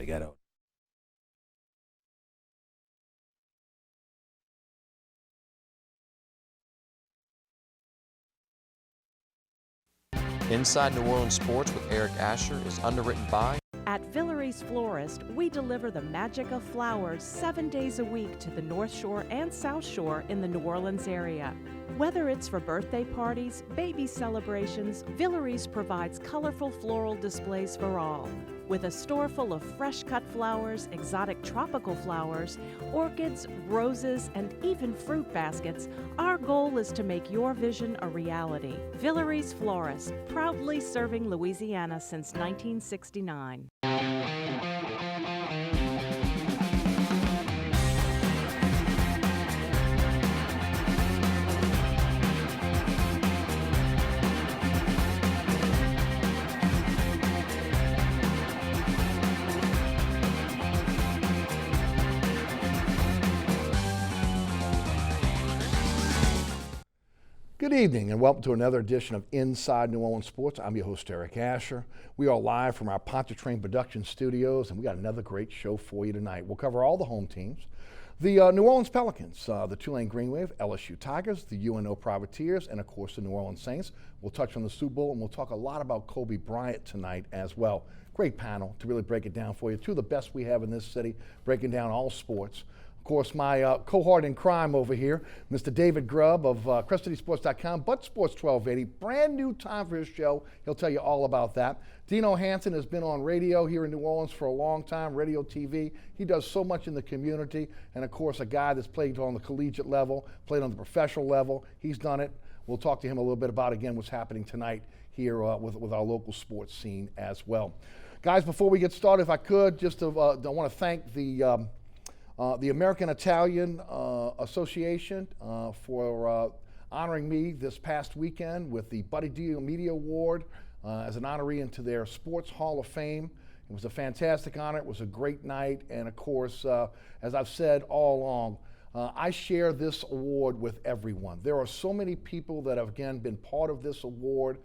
They got out. Inside New Orleans Sports with Eric Asher is underwritten by. At Villere's Florist, we deliver the magic of flowers 7 days a week to the North Shore and South Shore in the New Orleans area. Whether it's for birthday parties, baby celebrations, Villere's provides colorful floral displays for all. With a store full of fresh-cut flowers, exotic tropical flowers, orchids, roses, and even fruit baskets, our goal is to make your vision a reality. Villere's Florist, proudly serving Louisiana since 1969. Good evening and welcome to another edition of Inside New Orleans Sports. I'm your host, Eric Asher. We are live from our Pontchartrain Production Studios, and we got another great show for you tonight. We'll cover all the home teams. The New Orleans Pelicans, the Tulane Green Wave, LSU Tigers, the UNO Privateers, and of course the New Orleans Saints. We'll touch on the Super Bowl, and we'll talk a lot about Kobe Bryant tonight as well. Great panel to really break it down for you. Two of the best we have in this city, breaking down all sports. Of course, my cohort in crime over here, Mr. David Grubb of CrestCitySports.com, but Sports 1280, brand new time for his show. He'll tell you all about that. Dino Hansen has been on radio here in New Orleans for a long time, WLAE-TV. He does so much in the community, and of course, a guy that's played on the collegiate level, played on the professional level. He's done it. We'll talk to him a little bit about, again, what's happening tonight here with our local sports scene as well. Guys, before we get started, if I could, just I want to thank the American Italian Association for honoring me this past weekend with the Buddy D Media Award as an honoree into their Sports Hall of Fame. It was a fantastic honor. It was a great night. And of course, as I've said all along, I share this award with everyone. There are so many people that have, again, been part of this award,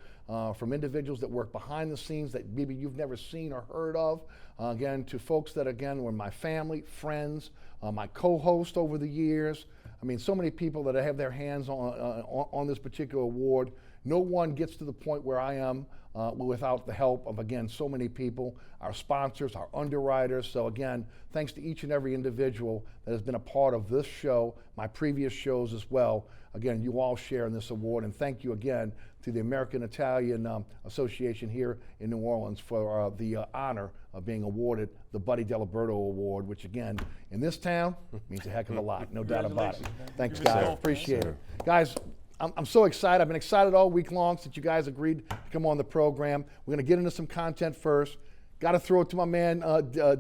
from individuals that work behind the scenes that maybe you've never seen or heard of, again, to folks that, again, were my family, friends, my co-host over the years. I mean, so many people that have their hands on this particular award. No one gets to the point where I am without the help of, again, so many people, our sponsors, our underwriters. So again, thanks to each and every individual that has been a part of this show, my previous shows as well. Again, you all share in this award, and thank you again to the American Italian Association here in New Orleans for the honor of being awarded the Buddy Diliberto Award, which again, in this town, means a heck of a lot, no doubt about it. Thanks, guys, appreciate it. Guys, I'm so excited. I've been excited all week long since you guys agreed to come on the program. We're going to get into some content first. Got to throw it to my man,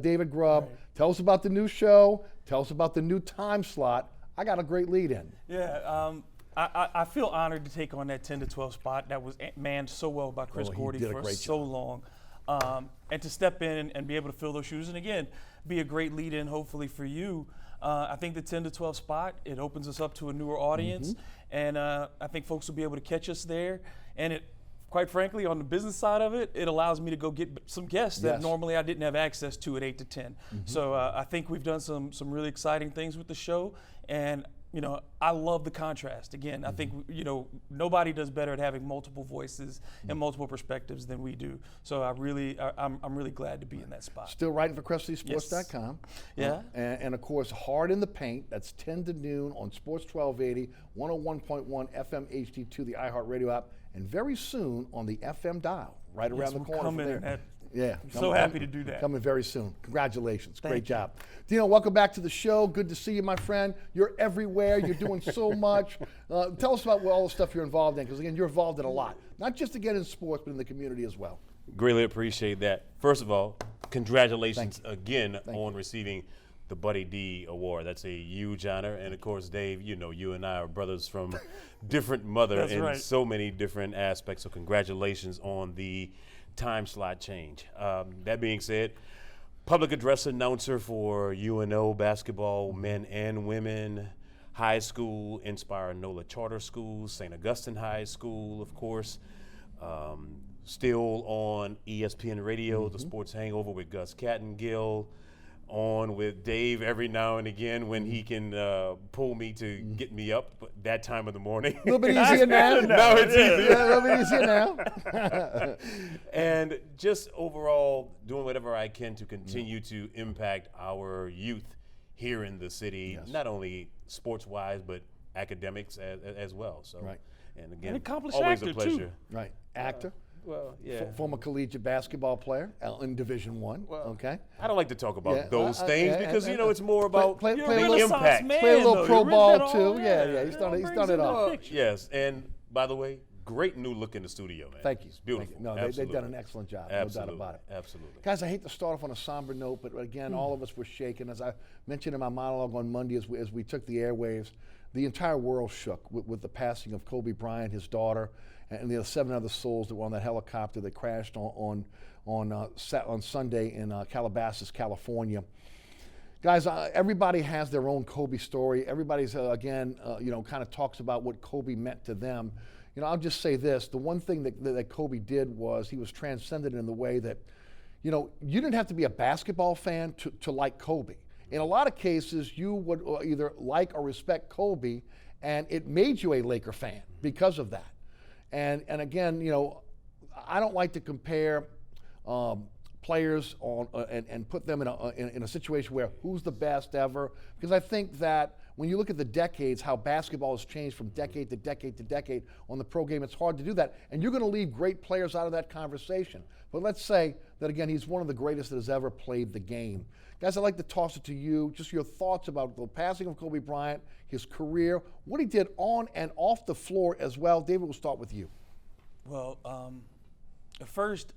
David Grubb. Right. Tell us about the new show. Tell us about the new time slot. I got a great lead in. Yeah, I feel honored to take on that 10 to 12 spot that was manned so well by Chris Gordy for so long. And to step in and be able to fill those shoes, and again, be a great lead in hopefully for you. I think the 10 to 12 spot, it opens us up to a newer audience, and I think folks will be able to catch us there. And it, quite frankly, on the business side of it, it allows me to go get some guests that normally I didn't have access to at 8 to 10. So I think we've done some really exciting things with the show, and you know, I love the contrast. Again, I think, you know, nobody does better at having multiple voices and multiple perspectives than we do. So I'm really glad to be in that spot. Still writing for CrestCitySports.com. Yeah. And of course, Hard in the Paint. That's 10 to noon on Sports 1280, 101.1 FM HD2, the iHeartRadio app, and very soon on the FM dial, right around the corner from there. Yeah, I'm so happy to do that. Coming very soon. Congratulations. Thank Great job. Dino, welcome back to the show. Good to see you, my friend. You're everywhere. You're doing so much. Tell us about all the stuff you're involved in, because, again, you're involved in a lot. Not just, again, in sports, but in the community as well. Greatly appreciate that. First of all, congratulations again on receiving the Buddy D Award. That's a huge honor. And, of course, Dave, you know, you and I are brothers from different mother in so many different aspects. So congratulations on the time slot change. That being said, public address announcer for UNO basketball, men and women, high school, Inspire NOLA Charter Schools, St. Augustine High School, of course, still on ESPN Radio, the Sports Hangover with Gus Cattengill, on with Dave every now and again when he can pull me to get me up that time of the morning. A little bit easier now. Now it's easier. Yeah, a little bit easier now. And just overall doing whatever I can to continue to impact our youth here in the city, not only sports-wise, but academics as well. So, right. And again, An accomplished always actor, a pleasure. too. Right. Actor. Well, yeah. Former collegiate basketball player in Division I. Well, okay. I don't like to talk about Yeah, those things because and- it's more about play You're a a little Renaissance man, play a little though. pro You ripped ball that all, too. Yeah. He's done it all. Yes, and by the way, great new look in the studio, man. Thank you. It's beautiful. Thank you. No, they've done an excellent job. Absolutely. No doubt about it. Absolutely. Guys, I hate to start off on a somber note, but again, all of us were shaken. As I mentioned in my monologue on Monday as we took the airwaves, the entire world shook with the passing of Kobe Bryant, his daughter, and the 7 other souls that were on that helicopter that crashed on Sunday in Calabasas, California. Guys, everybody has their own Kobe story. Everybody's, kind of talks about what Kobe meant to them. I'll just say this. The one thing that Kobe did was he was transcendent in the way that, you didn't have to be a basketball fan to like Kobe. In a lot of cases, you would either like or respect Kobe, and it made you a Laker fan because of that. And again, I don't like to compare players and put them in a situation where who's the best ever, because I think that when you look at the decades, how basketball has changed from decade to decade to decade on the pro game, it's hard to do that. And you're going to leave great players out of that conversation. But let's say that, again, he's one of the greatest that has ever played the game. Guys, I'd like to toss it to you, just your thoughts about the passing of Kobe Bryant, his career, what he did on and off the floor as well. David, we'll start with you. Well, first,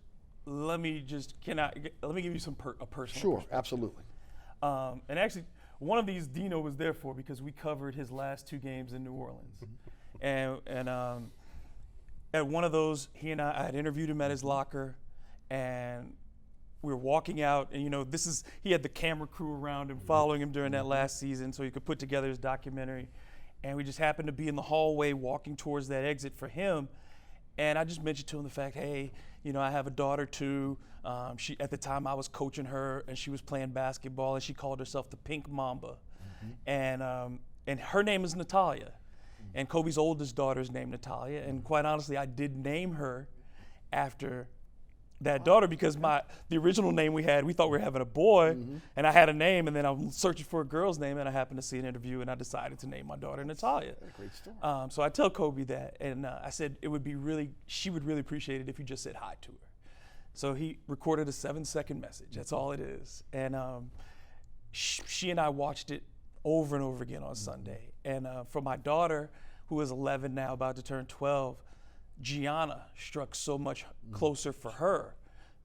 let me give you some a personal. Sure, absolutely. And actually, one of these Dino was there for because we covered his last 2 games in New Orleans, and at one of those, I had interviewed him at his locker, and we were walking out, and he had the camera crew around him following him during that last season so he could put together his documentary. And we just happened to be in the hallway walking towards that exit for him. And I just mentioned to him the fact, hey, I have a daughter too. She, at the time I was coaching her and she was playing basketball and she called herself the Pink Mamba. And her name is Natalia. And Kobe's oldest daughter is named Natalia. And quite honestly, I did name her after that daughter because the original name we thought we were having a boy, and I had a name, and then I'm searching for a girl's name, and I happened to see an interview, and I decided to name my daughter Natalia. Great story. So I tell Kobe that, and I said she would really appreciate it if you just said hi to her. So he recorded a 7-second message. That's all it is. And she and I watched it over and over again on Sunday. And for my daughter, who is 11 now, about to turn 12, Gianna struck so much closer for her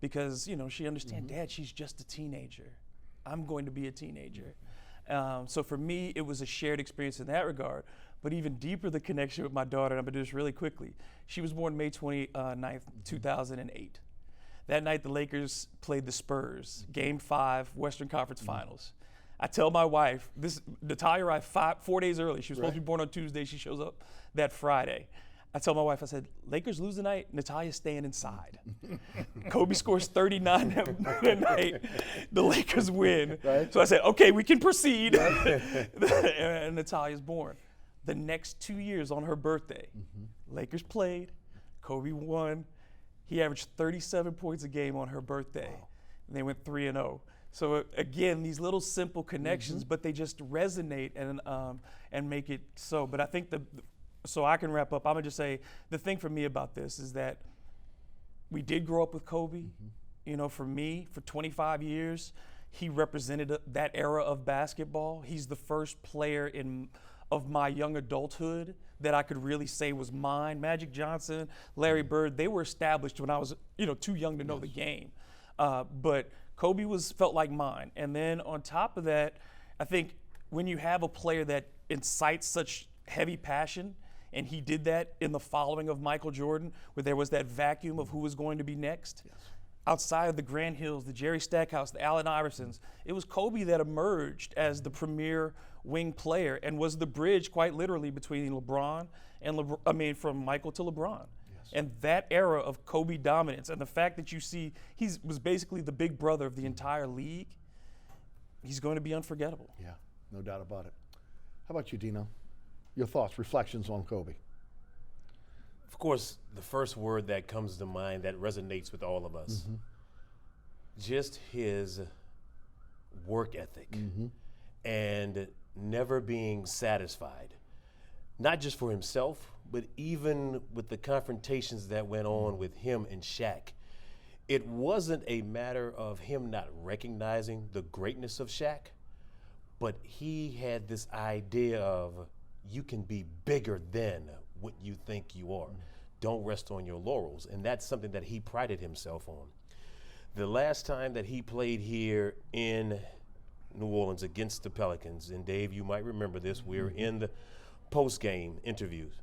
because, she understands, Dad, she's just a teenager. I'm going to be a teenager. So for me, it was a shared experience in that regard. But even deeper, the connection with my daughter, and I'm going to do this really quickly. She was born May 29th, 2008. That night, the Lakers played the Spurs, Game 5, Western Conference Finals. I tell my wife, Natalia arrived 4 days early. She was supposed to be born on Tuesday. She shows up that Friday. I tell my wife, I said, Lakers lose tonight, Natalia's staying inside. Kobe scores 39 that night. The Lakers win. Right. So I said, okay, we can proceed. And Natalia's born. The next 2 years on her birthday, Lakers played, Kobe won. He averaged 37 points a game on her birthday. Wow. And they went 3-0. So again, these little simple connections, but they just resonate and make it so. But I think so I can wrap up. I'm gonna just say the thing for me about this is that we did grow up with Kobe. For me, for 25 years, he represented that era of basketball. He's the first player of my young adulthood that I could really say was mine. Magic Johnson, Larry Bird, they were established when I was, too young to know the game. But Kobe felt like mine. And then on top of that, I think when you have a player that incites such heavy passion, and he did that in the following of Michael Jordan, where there was that vacuum of who was going to be next. Yes. Outside of the Grant Hills, the Jerry Stackhouse, the Allen Iversons, it was Kobe that emerged as the premier wing player and was the bridge, quite literally, between LeBron and from Michael to LeBron. Yes. And that era of Kobe dominance and the fact that you see he was basically the big brother of the entire league, he's going to be unforgettable. Yeah, no doubt about it. How about you, Dino? Your thoughts, reflections on Kobe? Of course, the first word that comes to mind that resonates with all of us, just his work ethic and never being satisfied, not just for himself, but even with the confrontations that went on with him and Shaq. It wasn't a matter of him not recognizing the greatness of Shaq, but he had this idea of you can be bigger than what you think you are. Don't rest on your laurels. And that's something that he prided himself on. The last time that he played here in New Orleans against the Pelicans, and Dave, you might remember this, we were in the post-game interviews.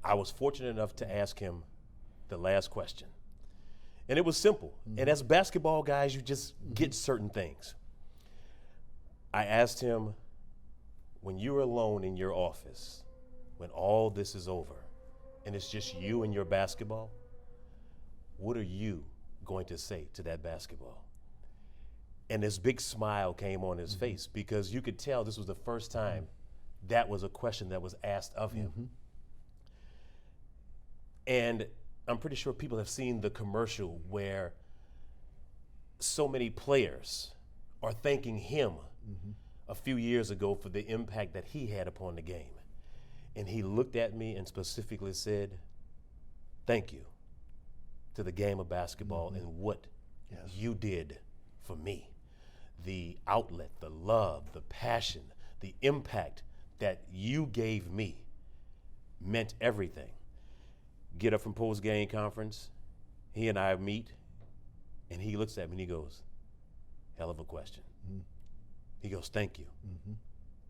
I was fortunate enough to ask him the last question. And it was simple. And as basketball guys, you just get certain things. I asked him, when you're alone in your office, when all this is over, and it's just you and your basketball, what are you going to say to that basketball? And this big smile came on his face because you could tell this was the first time that was a question that was asked of him. And I'm pretty sure people have seen the commercial where so many players are thanking him a few years ago for the impact that he had upon the game. And he looked at me and specifically said, thank you to the game of basketball and what you did for me. The outlet, the love, the passion, the impact that you gave me meant everything. Get up from post-game conference, he and I meet, and he looks at me and he goes, hell of a question. He goes, thank you.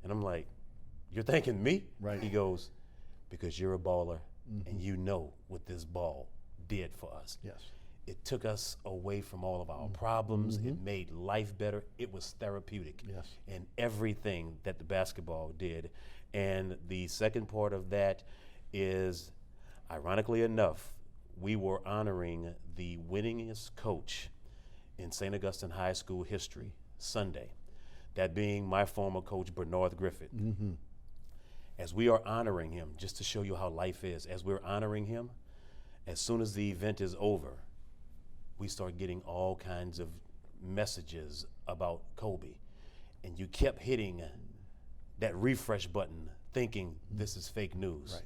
And I'm like, you're thanking me? Right. He goes, because you're a baller and you know what this ball did for us. Yes. It took us away from all of our problems. It made life better. It was therapeutic. Yes. And everything that the basketball did. And the second part of that is, ironically enough, we were honoring the winningest coach in St. Augustine High School history Sunday, that being my former coach, Bernard Griffith. As we are honoring him, just to show you how life is, as we're honoring him, as soon as the event is over, we start getting all kinds of messages about Kobe. And you kept hitting that refresh button thinking this is fake news. Right.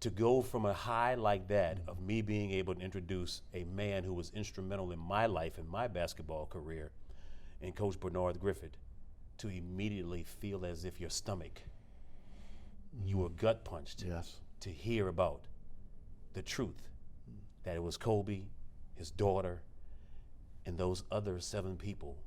To go from a high like that of me being able to introduce a man who was instrumental in my life and my basketball career, and Coach Bernard Griffith, to immediately feel as if your stomach, you were gut punched to hear about the truth, that it was Kobe, his daughter, and those other 7 people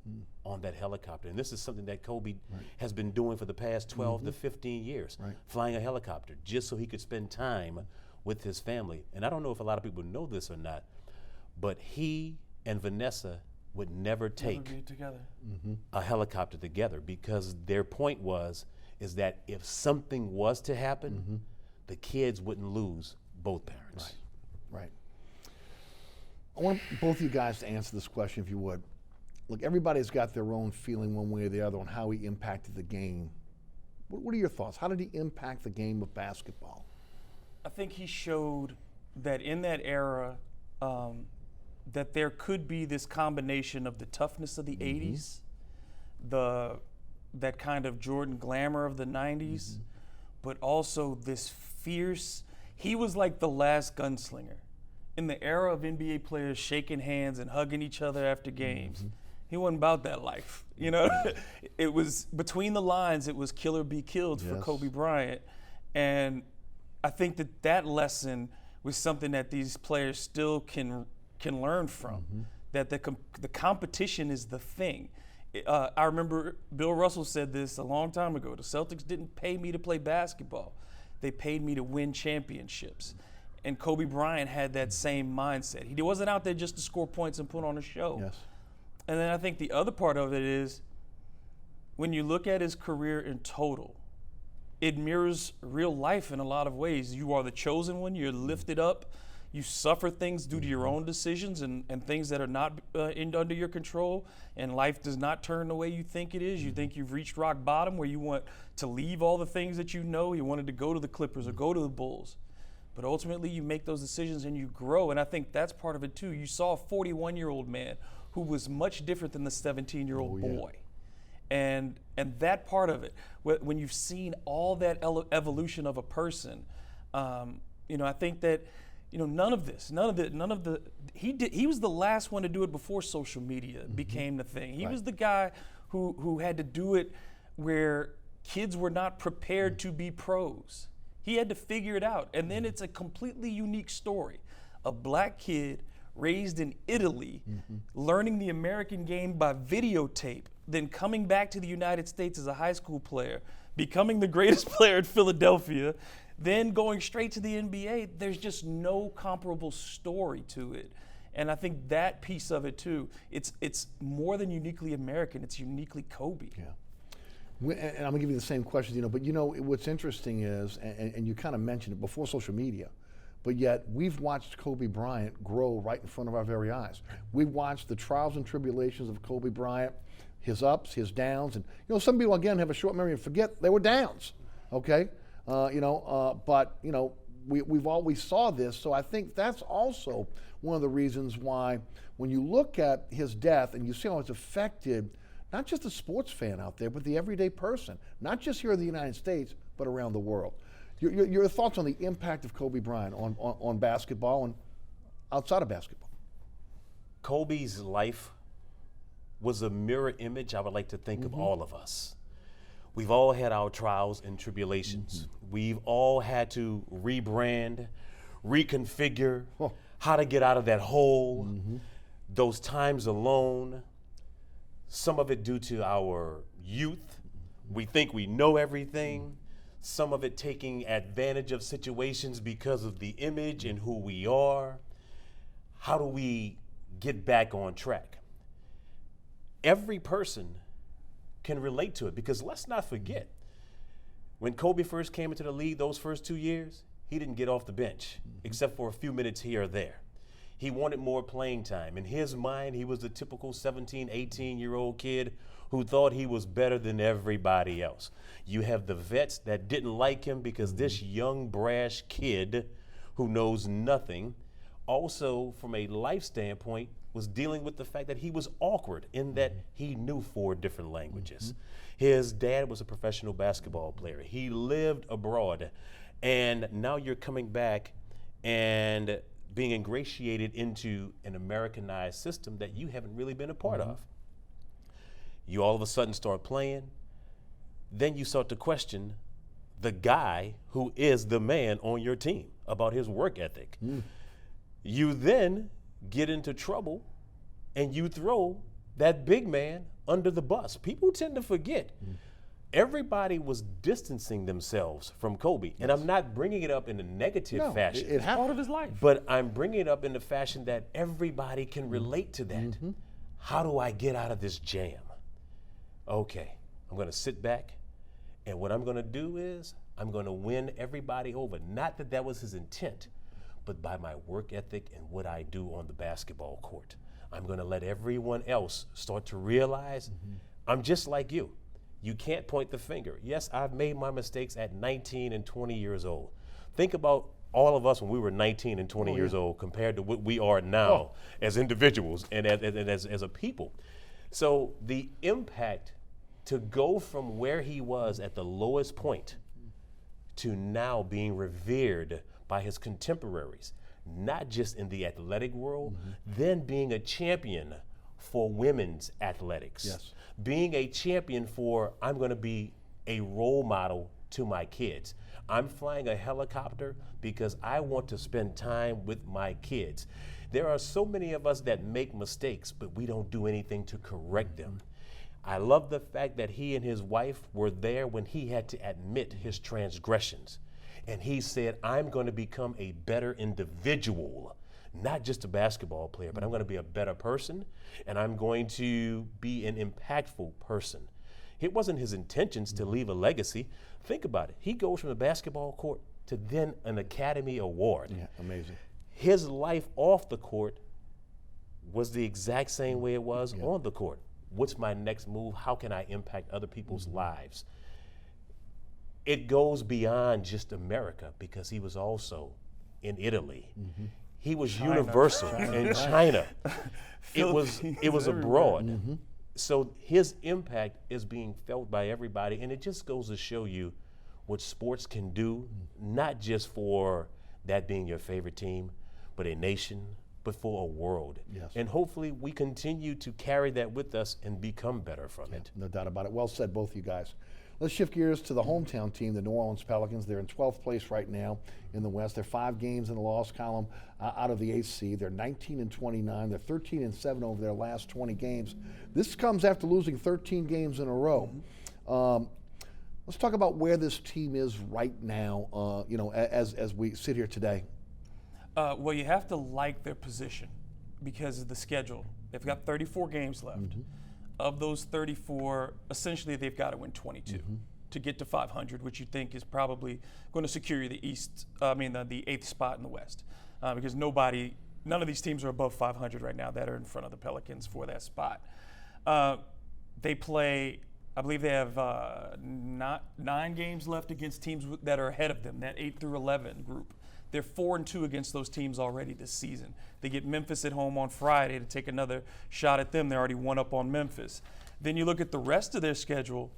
on that helicopter. And this is something that Kobe has been doing for the past 12 to 15 years, flying a helicopter just so he could spend time with his family. And I don't know if a lot of people know this or not, but he and Vanessa would never take a helicopter together, because their point is that if something was to happen, the kids wouldn't lose both parents. Right. I want both of you guys to answer this question, if you would. Look, everybody's got their own feeling one way or the other on how he impacted the game. What are your thoughts? How did he impact the game of basketball? I think he showed that in that era, that there could be this combination of the toughness of the 80s, that kind of Jordan glamour of the 90s, but also this fierce, he was like the last gunslinger. In the era of NBA players shaking hands and hugging each other after games, he wasn't about that life. You know, it was between the lines, it was kill or be killed for Kobe Bryant. And I think that lesson was something that these players still can learn from, that the competition is the thing. I remember Bill Russell said this a long time ago. The Celtics didn't pay me to play basketball. They paid me to win championships. And Kobe Bryant had that same mindset. He wasn't out there just to score points and put on a show. Yes. And then I think the other part of it is, when you look at his career in total, it mirrors real life in a lot of ways. You are the chosen one. You're lifted up. You suffer things due to your own decisions and things that are not under your control, and life does not turn the way you think it is. You think you've reached rock bottom where you want to leave all the things that you know. You wanted to go to the Clippers or go to the Bulls. But ultimately, you make those decisions and you grow, and I think that's part of it too. You saw a 41-year-old man who was much different than the 17-year-old boy. And that part of it, when you've seen all that evolution of a person, I think that, none of the he was the last one to do it before social media became the thing. He was the guy who had to do it where kids were not prepared to be pros. He had to figure it out. And then it's a completely unique story. A black kid raised in Italy, learning the American game by videotape, then coming back to the United States as a high school player, becoming the greatest player in Philadelphia, then going straight to the NBA. There's just no comparable story to it. And I think that piece of it too, it's more than uniquely American, it's uniquely Kobe. Yeah. And I'm gonna give you the same question, but what's interesting is, and you kind of mentioned it, before social media, but yet we've watched Kobe Bryant grow right in front of our very eyes. We've watched the trials and tribulations of Kobe Bryant, his ups, his downs, and some people again have a short memory and forget they were downs. Okay, but we've always saw this, so I think that's also one of the reasons why when you look at his death and you see how it's affected not just the sports fan out there, but the everyday person, not just here in the United States, but around the world. Your thoughts on the impact of Kobe Bryant on basketball and outside of basketball? Kobe's life was a mirror image, I would like to think, of all of us. We've all had our trials and tribulations. We've all had to rebrand, reconfigure, how to get out of that hole, those times alone. Some of it due to our youth. We think we know everything. Some of it taking advantage of situations because of the image and who we are. How do we get back on track? Every person can relate to it, because let's not forget, when Kobe first came into the league those first 2 years, he didn't get off the bench except for a few minutes here or there. He wanted more playing time. In his mind, he was the typical 17, 18-year-old kid who thought he was better than everybody else. You have the vets that didn't like him because this young, brash kid who knows nothing, also from a life standpoint, was dealing with the fact that he was awkward in that he knew 4 different languages. His dad was a professional basketball player. He lived abroad. And now you're coming back and being ingratiated into an Americanized system that you haven't really been a part of. You all of a sudden start playing, then you start to question the guy who is the man on your team about his work ethic. You then get into trouble and you throw that big man under the bus. People tend to forget. Everybody was distancing themselves from Kobe. And I'm not bringing it up in a negative fashion. It's part of his life. But I'm bringing it up in the fashion that everybody can relate to that. How do I get out of this jam? Okay, I'm gonna sit back, and what I'm gonna do is I'm gonna win everybody over. Not that that was his intent, but by my work ethic and what I do on the basketball court. I'm gonna let everyone else start to realize I'm just like you. You can't point the finger. Yes, I've made my mistakes at 19 and 20 years old. Think about all of us when we were 19 and 20 years old compared to what we are now as individuals and as a people. So the impact to go from where he was at the lowest point to now being revered by his contemporaries, not just in the athletic world, then being a champion for women's athletics, being a champion for, I'm gonna be a role model to my kids. I'm flying a helicopter because I want to spend time with my kids. There are so many of us that make mistakes, but we don't do anything to correct them. I love the fact that he and his wife were there when he had to admit his transgressions. And he said, I'm going to become a better individual, not just a basketball player, but I'm going to be a better person, and I'm going to be an impactful person. It wasn't his intentions to leave a legacy. Think about it. He goes from the basketball court to then an Academy Award. Yeah, amazing. his life off the court was the exact same way it was on the court. What's my next move? How can I impact other people's lives? It goes beyond just America because he was also in Italy. He was universal in China. It was abroad. So his impact is being felt by everybody, and it just goes to show you what sports can do, not just for that being your favorite team, but a nation, but for a world. Yes. And hopefully we continue to carry that with us and become better from it. No doubt about it. Well said, both you guys. Let's shift gears to the hometown team, the New Orleans Pelicans. They're in 12th place right now in the West. They're 5 games in the loss column out of the 8th seed. They're 19-29. They're 13-7 over their last 20 games. This comes after losing 13 games in a row. Let's talk about where this team is right now, as we sit here today. Well, you have to like their position because of the schedule. They've got 34 games left. Of those 34, essentially they've got to win 22 to get to 500, which you think is probably going to secure you the the 8th spot in the West, because none of these teams are above 500 right now that are in front of the Pelicans for that spot. They play, I believe they have 9 games left against teams that are ahead of them, that 8 through 11 group. They're 4-2 against those teams already this season. They get Memphis at home on Friday to take another shot at them. They're already 1 up on Memphis. Then you look at the rest of their schedule.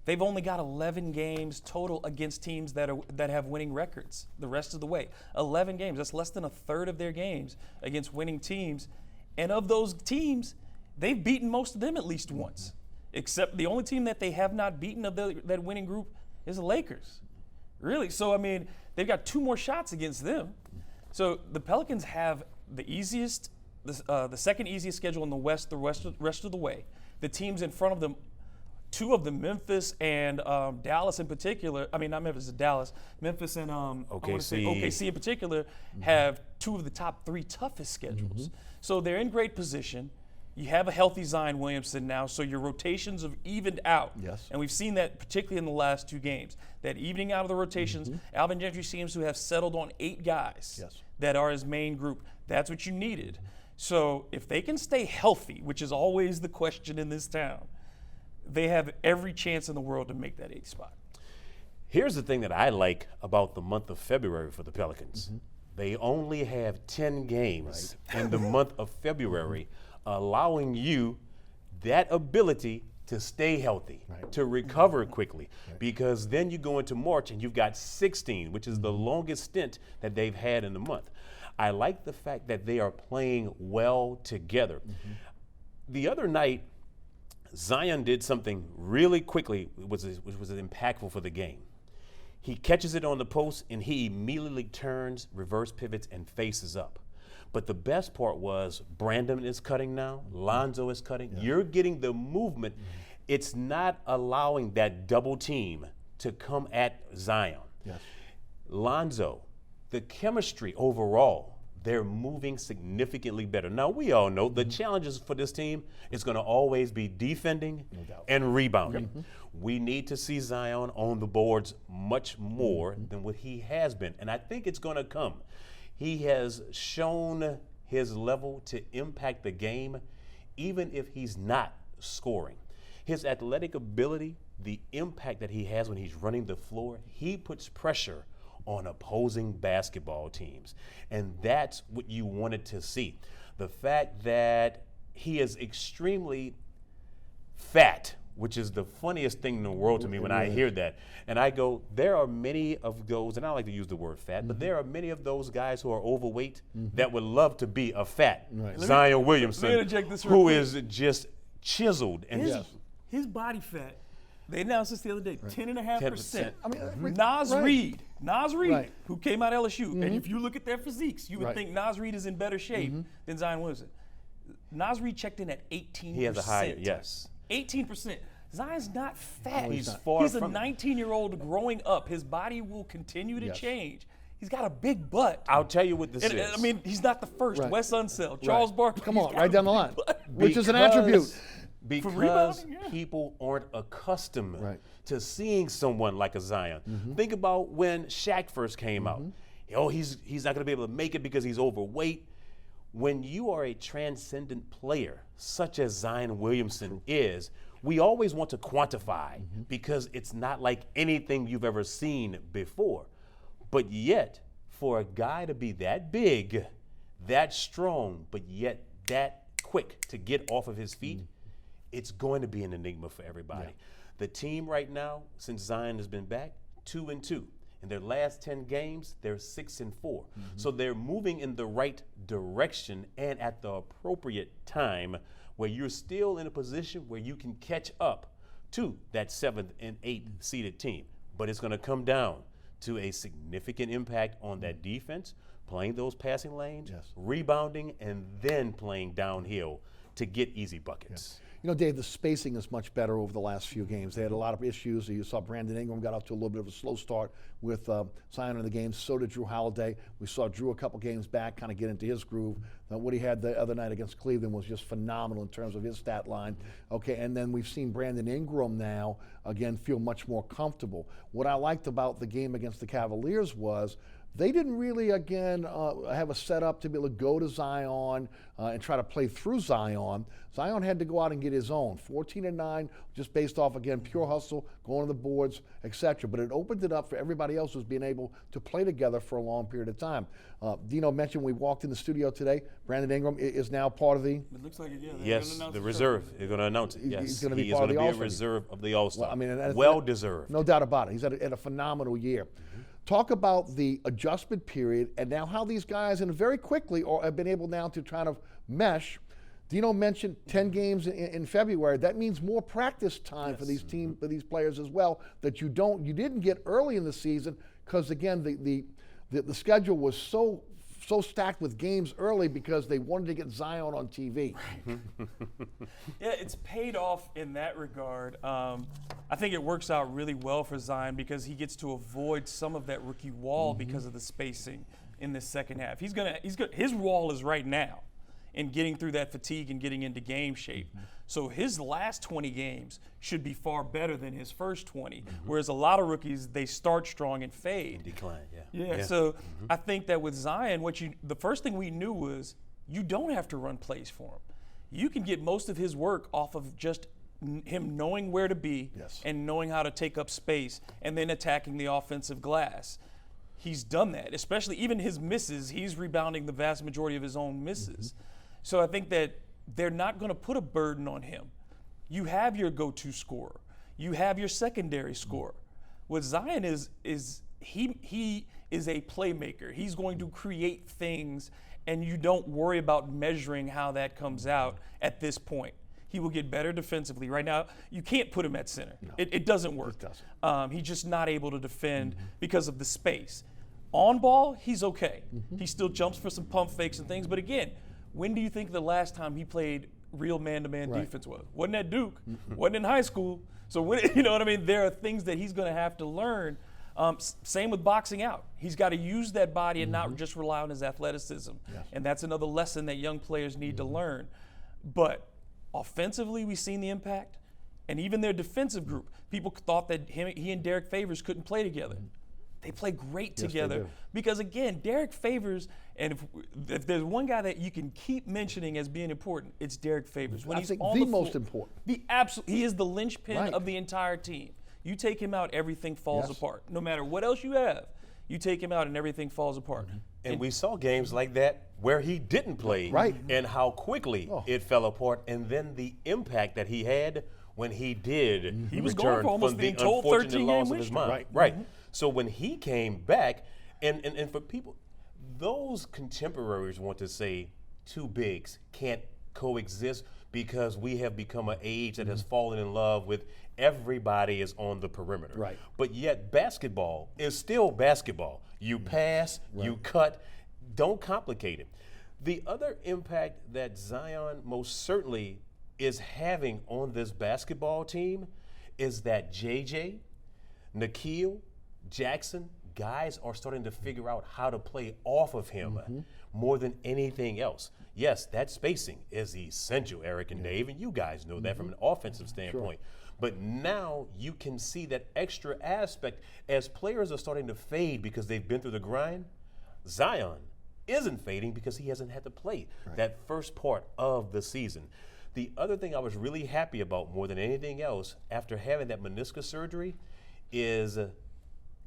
They've only got 11 games total against teams that have winning records the rest of the way. 11 games. That's less than a third of their games against winning teams. And of those teams, they've beaten most of them at least once. Except the only team that they have not beaten of that winning group is the Lakers. Really? So, they've got 2 more shots against them. So the Pelicans have the second easiest schedule in the West, rest of the way. The teams in front of them, 2 of them, Memphis and Dallas in particular, not Memphis, Dallas, Memphis and OKC in particular, have 2 of the top 3 toughest schedules. So they're in great position. You have a healthy Zion Williamson now, so your rotations have evened out. Yes. And we've seen that particularly in the last 2 games. That evening out of the rotations, Alvin Gentry seems to have settled on 8 guys that are his main group. That's what you needed. So if they can stay healthy, which is always the question in this town, they have every chance in the world to make that 8th spot. Here's the thing that I like about the month of February for the Pelicans. They only have 10 games in the month of February, allowing you that ability to stay healthy, to recover quickly, because then you go into March and you've got 16, which is the longest stint that they've had in the month. I like the fact that they are playing well together. The other night, Zion did something really quickly, which was impactful for the game. He catches it on the post and he immediately turns, reverse pivots, and faces up. But the best part was Brandon is cutting now, Lonzo is cutting. You're getting the movement. It's not allowing that double team to come at Zion. Lonzo, the chemistry overall, they're moving significantly better. Now, we all know the challenges for this team is going to always be defending and rebounding. We need to see Zion on the boards much more than what he has been, and I think it's going to come. He has shown his level to impact the game, even if he's not scoring. His athletic ability, the impact that he has when he's running the floor, he puts pressure on opposing basketball teams. And that's what you wanted to see. The fact that he is extremely fat, which is the funniest thing in the world to me when I hear that. And I go, there are many of those, and I like to use the word fat, but there are many of those guys who are overweight that would love to be a fat Zion Williamson, who is just chiseled. And his body fat, they announced this the other day, 10.5%. 10%. Nas Reed, who came out of LSU, and if you look at their physiques, you would think Nas Reed is in better shape than Zion Williamson. Nas Reed checked in at 18%. He has a higher, 18%. Zion's not fat. He's a from 19-year-old growing up. His body will continue to change. He's got a big butt. I'll tell you what this is. He's not the first. Wes Unseld, Charles Barkley. Come on, right down the line. Which is an attribute. Because people aren't accustomed to seeing someone like a Zion. Think about when Shaq first came out. oh, he's not going to be able to make it because he's overweight. When you are a transcendent player, such as Zion Williamson is, we always want to quantify because it's not like anything you've ever seen before. But yet, for a guy to be that big, that strong, but yet that quick to get off of his feet, it's going to be an enigma for everybody. Yeah. The team right now, since Zion has been back, 2-2. In their last 10 games, they're 6-4. So they're moving in the right direction and at the appropriate time where you're still in a position where you can catch up to that 7th and 8th seeded team. But it's going to come down to a significant impact on that defense, playing those passing lanes, rebounding, and then playing downhill to get easy buckets. You know, Dave, the spacing is much better over the last few games. They had a lot of issues. You saw Brandon Ingram got off to a little bit of a slow start with Zion in the game. So did Drew Holiday. We saw Drew a couple games back kind of get into his groove. What he had the other night against Cleveland was just phenomenal in terms of his stat line. Okay, and then we've seen Brandon Ingram now, again, feel much more comfortable. What I liked about the game against the Cavaliers was they didn't really, again, have a setup to be able to go to Zion and try to play through Zion. Zion had to go out and get his own. 14-9, just based off, again, pure hustle, going to the boards, etc. But it opened it up for everybody else who's being able to play together for a long period of time. Dino mentioned we walked in the studio today. Brandon Ingram is now part of the... It looks like it, yeah. Yes, the reserve. They're going to announce it. Yes, he's going to be he part of the All-Star. All-Star. He is going to be a reserve of the All-Star. Well, I mean, well-deserved. No doubt about it. He's had a phenomenal year. Talk about the adjustment period and now how these guys, and very quickly, have been able now to try to mesh. Dino mentioned 10 games in February. That means more practice time for these for these players as well that you didn't get early in the season because again the schedule was so stacked with games early because they wanted to get Zion on TV. Yeah, it's paid off in that regard. I think it works out really well for Zion because he gets to avoid some of that rookie wall because of the spacing in the second half. His wall is right now in getting through that fatigue and getting into game shape. So his last 20 games should be far better than his first 20, whereas a lot of rookies, they start strong and fade. And decline, So I think that with Zion, the first thing we knew was you don't have to run plays for him. You can get most of his work off of just him knowing where to be and knowing how to take up space and then attacking the offensive glass. He's done that, especially even his misses. He's rebounding the vast majority of his own misses. So I think that they're not going to put a burden on him. You have your go-to scorer. You have your secondary scorer. What Zion is he is a playmaker. He's going to create things, and you don't worry about measuring how that comes out at this point. He will get better defensively. Right now, you can't put him at center. No. It doesn't work. It doesn't. He's just not able to defend because of the space. On ball, he's okay. He still jumps for some pump fakes and things, but again, when do you think the last time he played real man-to-man defense was? Wasn't at Duke, wasn't in high school. So when, you know what I mean? There are things that he's going to have to learn. Same with boxing out. He's got to use that body and not just rely on his athleticism. And that's another lesson that young players need to learn. But offensively, we've seen the impact. And even their defensive group, people thought that he and Derek Favors couldn't play together. They play great together because, again, Derek Favors, and if there's one guy that you can keep mentioning as being important, it's Derek Favors. When I he's think on the floor, most important. He is the linchpin of the entire team. You take him out, everything falls apart. No matter what else you have, you take him out and everything falls apart. And we saw games like that where he didn't play and how quickly it fell apart, and then the impact that he had when he did he was going for almost the unfortunate 13-game loss of his mind. So when he came back, and for people, those contemporaries want to say two bigs can't coexist because we have become an age that has fallen in love with everybody is on the perimeter. But yet basketball is still basketball. You pass, you cut, don't complicate it. The other impact that Zion most certainly is having on this basketball team is that JJ, Nikhil, Jackson, guys are starting to figure out how to play off of him more than anything else. Yes, that spacing is essential, Eric and Dave, and you guys know that from an offensive standpoint. But now you can see that extra aspect as players are starting to fade because they've been through the grind. Zion isn't fading because he hasn't had to play that first part of the season. The other thing I was really happy about more than anything else after having that meniscus surgery is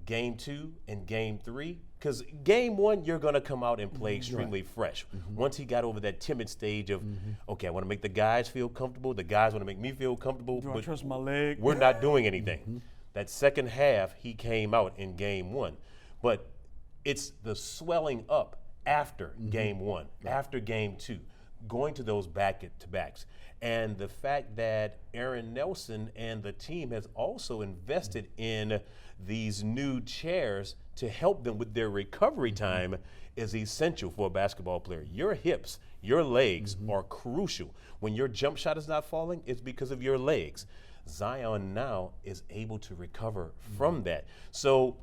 Game 2 and Game 3. Because Game 1, you're going to come out and play extremely fresh. Once he got over that timid stage of, okay, I want to make the guys feel comfortable. The guys want to make me feel comfortable. Do I trust my leg? We're not doing anything. That second half, he came out in Game 1. But it's the swelling up after Game 1, after Game 2, going to those back-to-backs. And the fact that Aaron Nelson and the team has also invested in these new chairs to help them with their recovery time is essential for a basketball player. Your hips, your legs are crucial. When your jump shot is not falling, it's because of your legs. Zion now is able to recover from that. So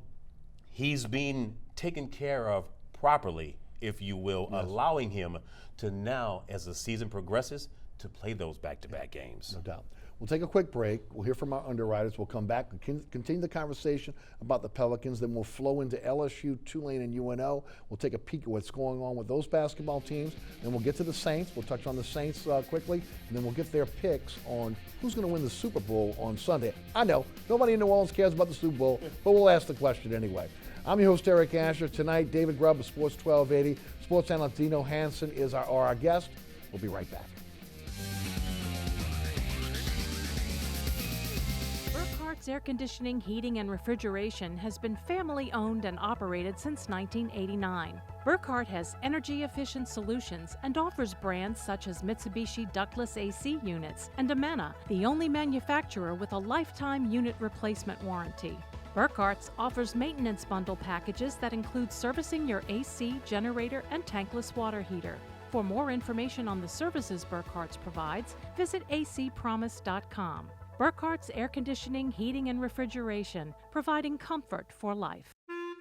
he's being taken care of properly, if you will, allowing him to now, as the season progresses, to play those back-to-back games. No doubt. We'll take a quick break. We'll hear from our underwriters. We'll come back and continue the conversation about the Pelicans. Then we'll flow into LSU, Tulane, and UNO. We'll take a peek at what's going on with those basketball teams. Then we'll get to the Saints. We'll touch on the Saints quickly. And then we'll get their picks on who's going to win the Super Bowl on Sunday. I know, nobody in New Orleans cares about the Super Bowl, but we'll ask the question anyway. I'm your host, Eric Asher. Tonight, David Grubb of Sports 1280. Sports analyst Dino Hansen is our guest. We'll be right back. Burkhart's Air Conditioning, Heating, and Refrigeration has been family-owned and operated since 1989. Burkhart has energy-efficient solutions and offers brands such as Mitsubishi ductless AC units and Amana, the only manufacturer with a lifetime unit replacement warranty. Burkhart's offers maintenance bundle packages that include servicing your AC, generator, and tankless water heater. For more information on the services Burkhart's provides, visit acpromise.com. Burkhart's Air Conditioning, Heating, and Refrigeration, providing comfort for life.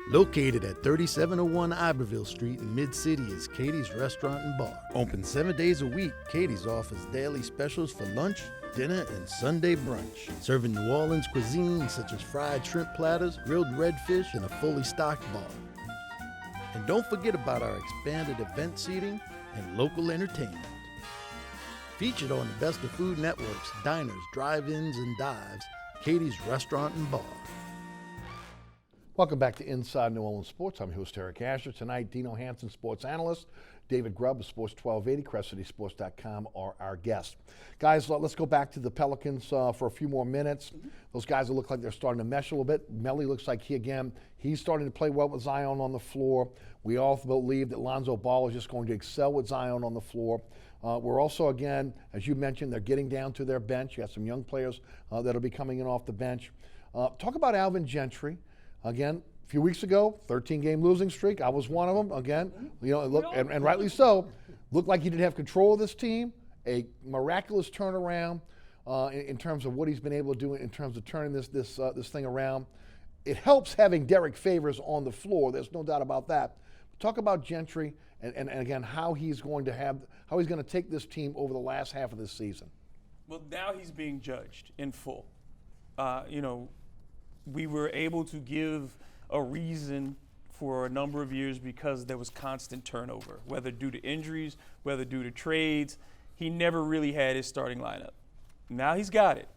Located at 3701 Iberville Street in Mid-City is Katie's Restaurant and Bar. Open 7 days a week, Katie's offers daily specials for lunch, dinner, and Sunday brunch. Serving New Orleans cuisine such as fried shrimp platters, grilled redfish, and a fully stocked bar. And don't forget about our expanded event seating and local entertainment. Featured on the Best of Food Network's diners, drive-ins, and dives, Katie's Restaurant and Bar. Welcome back to Inside New Orleans Sports. I'm your host, Eric Asher. Tonight, Dino Hansen, sports analyst. David Grubb of Sports 1280, CrestCitySports.com are our guests. Guys, let's go back to the Pelicans for a few more minutes. Those guys look like they're starting to mesh a little bit. Melly looks like he's starting to play well with Zion on the floor. We all believe that Lonzo Ball is just going to excel with Zion on the floor. We're also, again, as you mentioned, they're getting down to their bench. You got some young players that'll be coming in off the bench. Talk about Alvin Gentry. Again, a few weeks ago, 13-game losing streak. I was one of them. Again, and rightly so. Looked like he didn't have control of this team. A miraculous turnaround in terms of what he's been able to do in terms of turning this thing around. It helps having Derek Favors on the floor. There's no doubt about that. Talk about Gentry and again how he's going to take this team over the last half of this season. Well, now he's being judged in full. We were able to give a reason for a number of years because there was constant turnover, whether due to injuries, whether due to trades. He never really had his starting lineup. Now he's got it.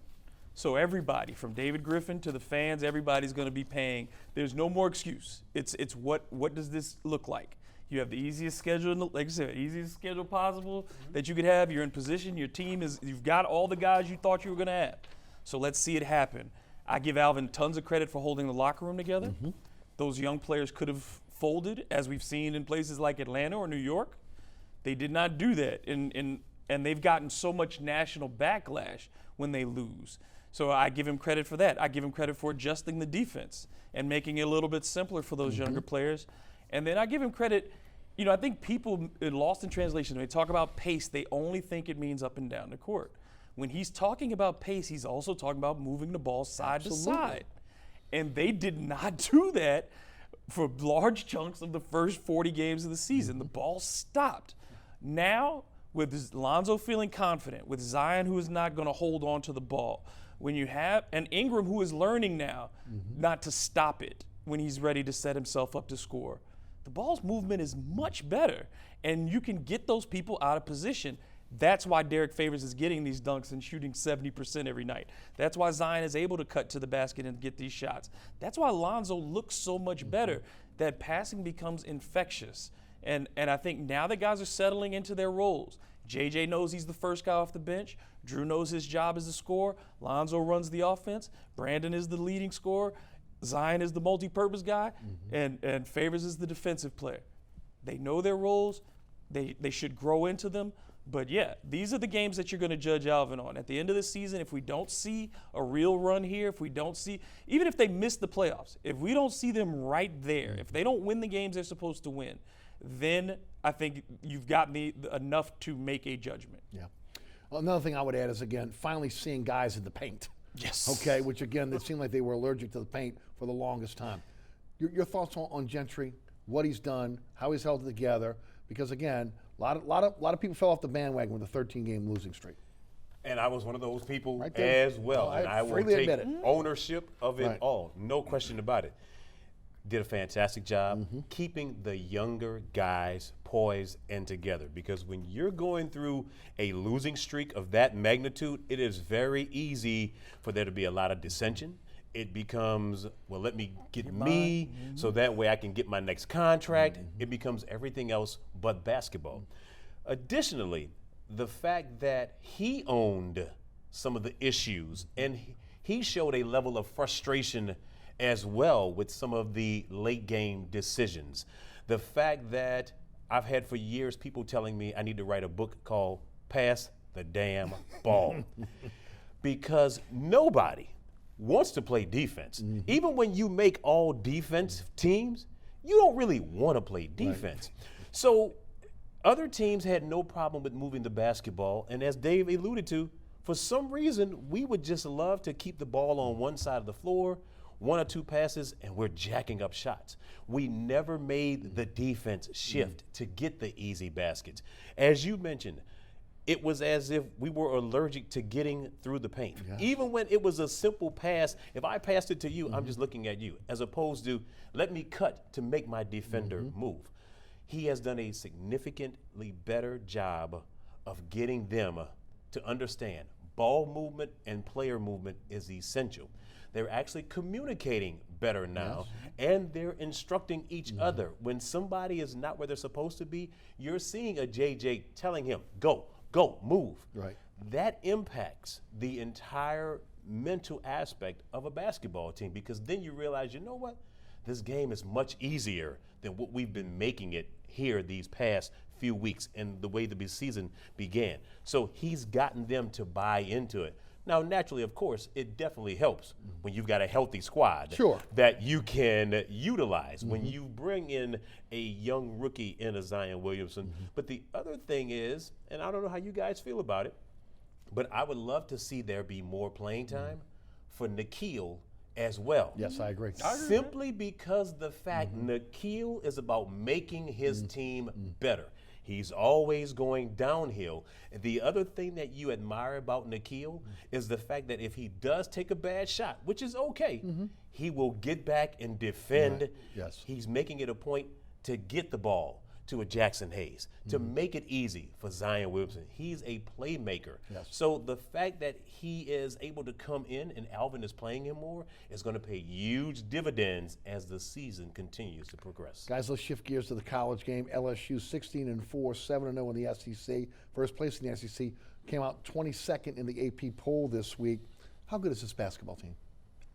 So everybody, from David Griffin to the fans, everybody's going to be paying. There's no more excuse. It's what does this look like? You have the easiest schedule, like I said, easiest schedule possible that you could have. You're in position. Your team you've got all the guys you thought you were going to have. So let's see it happen. I give Alvin tons of credit for holding the locker room together. Those young players could have folded, as we've seen in places like Atlanta or New York. They did not do that, and they've gotten so much national backlash when they lose. So I give him credit for that. I give him credit for adjusting the defense and making it a little bit simpler for those younger players. And then I give him credit. I think people lost in translation, when they talk about pace, they only think it means up and down the court. When he's talking about pace, he's also talking about moving the ball side to side. And they did not do that for large chunks of the first 40 games of the season. The ball stopped. Now, with Lonzo feeling confident, with Zion who is not going to hold on to the ball, when you have an Ingram who is learning now not to stop it when he's ready to set himself up to score, the ball's movement is much better, and you can get those people out of position. That's why Derek Favors is getting these dunks and shooting 70% every night. That's why Zion is able to cut to the basket and get these shots. That's why Lonzo looks so much better. That passing becomes infectious. And I think now that guys are settling into their roles, JJ knows he's the first guy off the bench. Drew knows his job as a scorer. Lonzo runs the offense. Brandon is the leading scorer. Zion is the multi-purpose guy. And Favors is the defensive player. They know their roles. They should grow into them. But yeah, these are the games that you're going to judge Alvin on. At the end of the season, if we don't see a real run here, if we don't see, even if they miss the playoffs, if we don't see them right there, if they don't win the games they're supposed to win, then I think you've got me enough to make a judgment. Yeah. Well, another thing I would add is, again, finally seeing guys in the paint. Yes. Okay, which again, it seemed like they were allergic to the paint for the longest time. Your thoughts on Gentry, what he's done, how he's held it together, because again, a lot of people fell off the bandwagon with a 13-game losing streak. And I was one of those people Right there. as well. And I will freely take admit it. ownership of it Right. all. No question about it. Did a fantastic job keeping the younger guys poised and together. Because when you're going through a losing streak of that magnitude, it is very easy for there to be a lot of dissension. It becomes, well, let me get me so that way I can get my next contract. It becomes everything else but basketball. Additionally, the fact that he owned some of the issues and he showed a level of frustration as well with some of the late game decisions. The fact that I've had for years people telling me I need to write a book called Pass the Damn Ball. Because nobody wants to play defense. Even when you make all defensive teams, you don't really want to play defense. Right. So other teams had no problem with moving the basketball, and as Dave alluded to, for some reason, we would just love to keep the ball on one side of the floor, one or two passes, and we're jacking up shots. We never made the defense shift to get the easy baskets. As you mentioned, it was as if we were allergic to getting through the paint. Yeah. Even when it was a simple pass, if I passed it to you, I'm just looking at you, as opposed to let me cut to make my defender move. He has done a significantly better job of getting them to understand ball movement and player movement is essential. They're actually communicating better now, and they're instructing each other. When somebody is not where they're supposed to be, you're seeing a JJ telling him, go, move. Right. That impacts the entire mental aspect of a basketball team, because then you realize, you know what? This game is much easier than what we've been making it here these past few weeks and the way the season began. So he's gotten them to buy into it. Now, naturally, of course, it definitely helps when you've got a healthy squad that you can utilize when you bring in a young rookie in a Zion Williamson. But the other thing is, and I don't know how you guys feel about it, but I would love to see there be more playing time for Nickeil as well. Yes, I agree. Simply because the fact Nickeil is about making his team better. He's always going downhill. The other thing that you admire about Nickeil is the fact that if he does take a bad shot, which is okay, he will get back and defend. Right. Yes. He's making it a point to get the ball to a Jackson Hayes, to make it easy for Zion Williamson. He's a playmaker. Yes. So the fact that he is able to come in and Alvin is playing him more is going to pay huge dividends as the season continues to progress. Guys, let's shift gears to the college game. LSU 16-4, 7-0 in the SEC. First place in the SEC, came out 22nd in the AP poll this week. How good is this basketball team?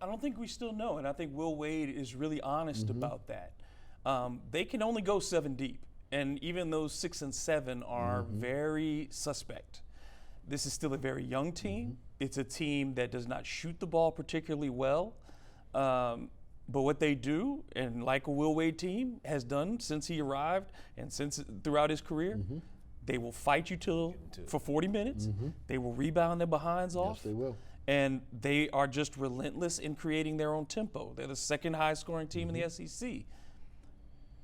I don't think we still know, and I think Will Wade is really honest about that. They can only go 7 deep. And even those 6 and 7 are very suspect. This is still a very young team. It's a team that does not shoot the ball particularly well. But what they do, and like a Will Wade team has done since he arrived and since throughout his career, they will fight you for 40 minutes. They will rebound their behinds off. Yes, they will. And they are just relentless in creating their own tempo. They're the second highest scoring team in the SEC.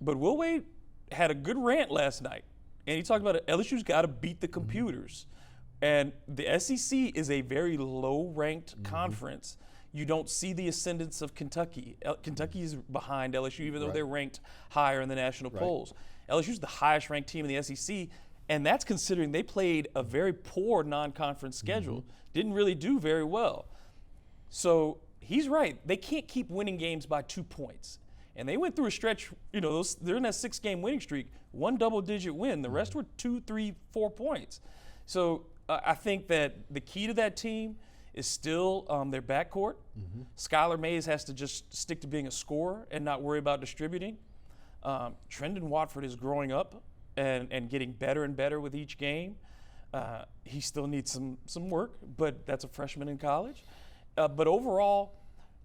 But Will Wade had a good rant last night, and he talked about it. LSU's got to beat the computers, and the SEC is a very low-ranked conference. You don't see the ascendance of Kentucky. Kentucky is behind LSU, even though they're ranked higher in the national polls. LSU's the highest ranked team in the SEC, and that's considering they played a very poor non-conference schedule. Didn't really do very well. So he's right. They can't keep winning games by 2 points. And they went through a stretch, they're in that 6-game winning streak, 1 double-digit win. The rest were 2, 3, 4 points. So I think that the key to that team is still their backcourt. Skylar Mays has to just stick to being a scorer and not worry about distributing. Trendon Watford is growing up and getting better and better with each game. He still needs some work, but that's a freshman in college. But overall,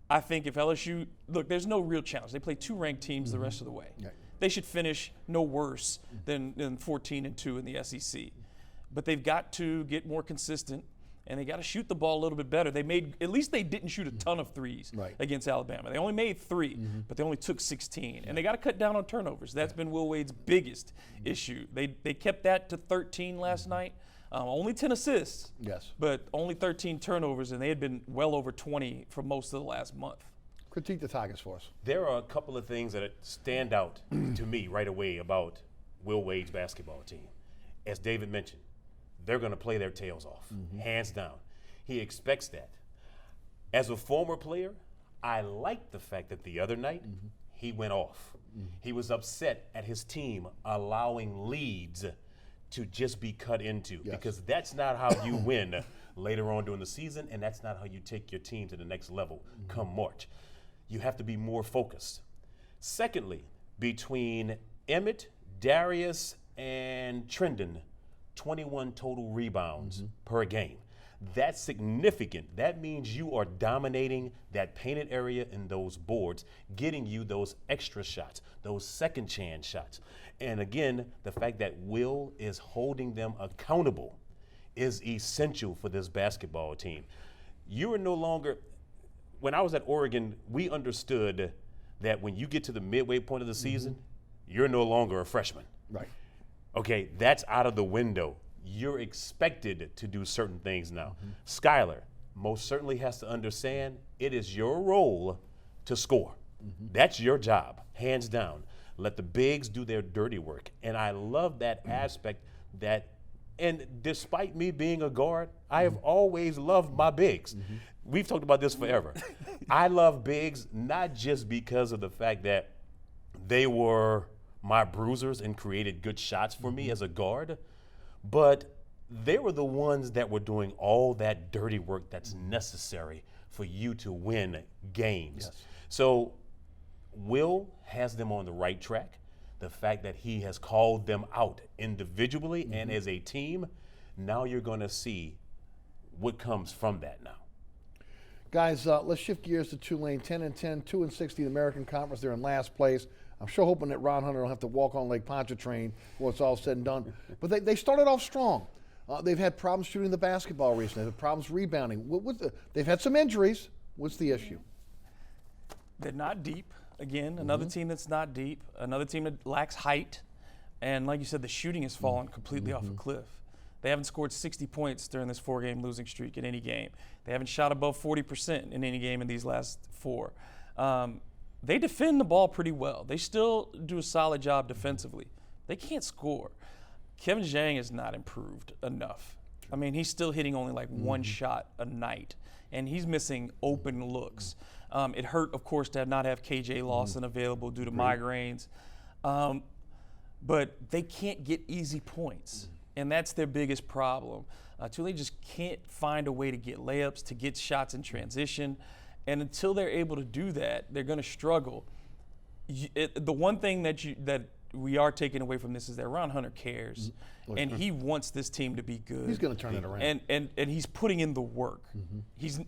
I think if LSU, look, there's no real challenge. They play 2 ranked teams the rest of the way. They should finish no worse than 14-2 in the SEC. But they've got to get more consistent, and they got to shoot the ball a little bit better. At least they didn't shoot a ton of threes against Alabama. They only made 3, but they only took 16. And they got to cut down on turnovers. That's been Will Wade's biggest issue. They kept that to 13 last night. Only 10 assists, but only 13 turnovers, and they had been well over 20 for most of the last month. Critique the Tigers for us. There are a couple of things that stand out to me right away about Will Wade's basketball team. As David mentioned, they're going to play their tails off, hands down. He expects that. As a former player, I like the fact that the other night he went off. He was upset at his team allowing leads to just be cut into, because that's not how you win later on during the season, and that's not how you take your team to the next level come March. You have to be more focused. Secondly, between Emmett, Darius, and Trendon, 21 total rebounds per game. That's significant. That means you are dominating that painted area in those boards, getting you those extra shots, those second chance shots. And again, the fact that Will is holding them accountable is essential for this basketball team. You are no longer, when I was at Oregon, we understood that when you get to the midway point of the season, you're no longer a freshman. Okay, that's out of the window. You're expected to do certain things now. Skylar most certainly has to understand it is your role to score. That's your job, hands down. Let the bigs do their dirty work. And I love that aspect that, and despite me being a guard, I have always loved my bigs. We've talked about this forever. I love bigs not just because of the fact that they were my bruisers and created good shots for me as a guard, but they were the ones that were doing all that dirty work that's necessary for you to win games. So Will has them on the right track. The fact that he has called them out individually and as a team, now you're going to see what comes from that now. Guys, let's shift gears to Tulane. 10-10, 2-6 in the American Conference. They're in last place. I'm sure hoping that Ron Hunter will have to walk on Lake Pontchartrain when it's all said and done. But they started off strong. They've had problems shooting the basketball recently. They've had problems rebounding. They've had some injuries. What's the issue? They're not deep. Again, another team that's not deep. Another team that lacks height. And like you said, the shooting has fallen completely off a cliff. They haven't scored 60 points during this 4-game losing streak in any game. They haven't shot above 40% in any game in these last 4. They defend the ball pretty well. They still do a solid job defensively. They can't score. Kevin Zhang has not improved enough. I mean, he's still hitting only like 1 shot a night, and he's missing open looks. It hurt, of course, to not have KJ Lawson available due to migraines. But they can't get easy points, and that's their biggest problem. Tulane just can't find a way to get layups, to get shots in transition. And until they're able to do that, they're going to struggle. The one thing that we are taking away from this is that Ron Hunter cares, and he wants this team to be good. He's going to turn it around. And he's putting in the work.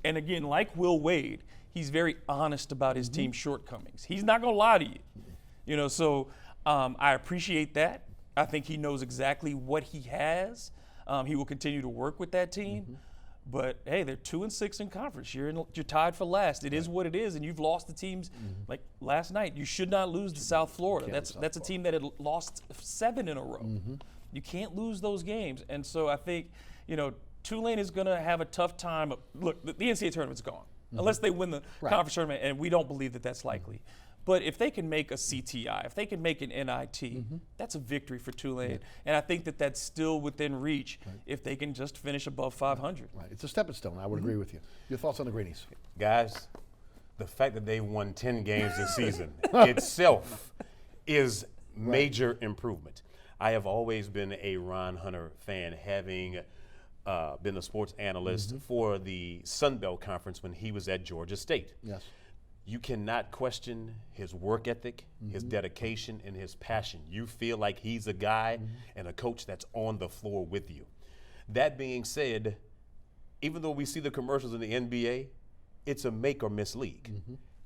And again, like Will Wade, he's very honest about his team's shortcomings. He's not going to lie to you. So I appreciate that. I think he knows exactly what he has. He will continue to work with that team. But hey, they're 2-6 in conference. You're tied for last. It is what it is, and you've lost the teams like last night. You should not lose to South Florida. That's a team that had lost 7 in a row. You can't lose those games, and so I think Tulane is going to have a tough time. Look, the NCAA tournament's gone. unless they win the conference tournament, and we don't believe that that's likely. But if they can make a CTI, if they can make an NIT, that's a victory for Tulane. Yeah. And I think that that's still within reach if they can just finish above 500. Right. It's a stepping stone. I would agree with you. Your thoughts on the Greenies? Guys, the fact that they won 10 games this season itself is major improvement. I have always been a Ron Hunter fan, having been a sports analyst for the Sun Belt Conference when he was at Georgia State. Yes. You cannot question his work ethic, his dedication, and his passion. You feel like he's a guy and a coach that's on the floor with you. That being said, even though we see the commercials in the NBA, it's a make or miss league.